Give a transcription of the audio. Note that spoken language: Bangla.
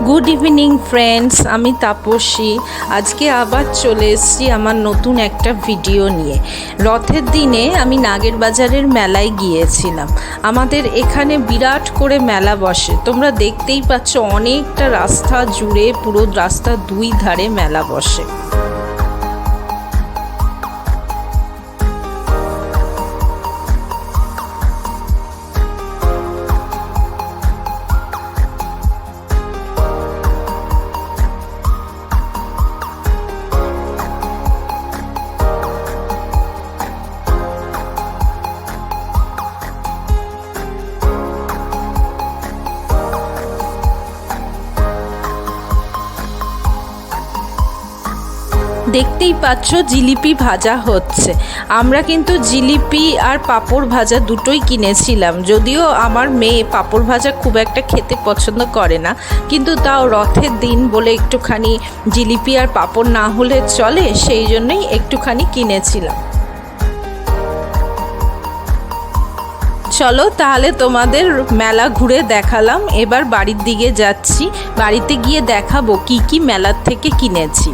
গুড ইভিনিং ফ্রেন্ডস, আমি তাপসী। আজকে আবার চলে এসেছি আমার নতুন একটা ভিডিও নিয়ে। রথের দিনে আমি নাগের বাজারের মেলায় গিয়েছিলাম। আমাদের এখানে বিরাট করে মেলা বসে, তোমরা দেখতেই পাচ্ছ। অনেকটা রাস্তা জুড়ে, পুরো রাস্তার দুই ধারে মেলা বসে। দেখতেই পাচ্ছ জিলিপি ভাজা হচ্ছে। আমরা কিন্তু জিলিপি আর পাঁপড় ভাজা দুটোই কিনেছিলাম। যদিও আমার মেয়ে পাঁপড় ভাজা খুব একটা খেতে পছন্দ করে না, কিন্তু তাও রথের দিন বলে একটুখানি জিলিপি আর পাঁপড় না হলে চলে, সেই জন্যই একটুখানি কিনেছিলাম। চলো তাহলে তোমাদের মেলা ঘুরে দেখালাম। এবার বাড়ির দিকে যাচ্ছি, বাড়িতে গিয়ে দেখাবো কি কি মেলার থেকে কিনেছি।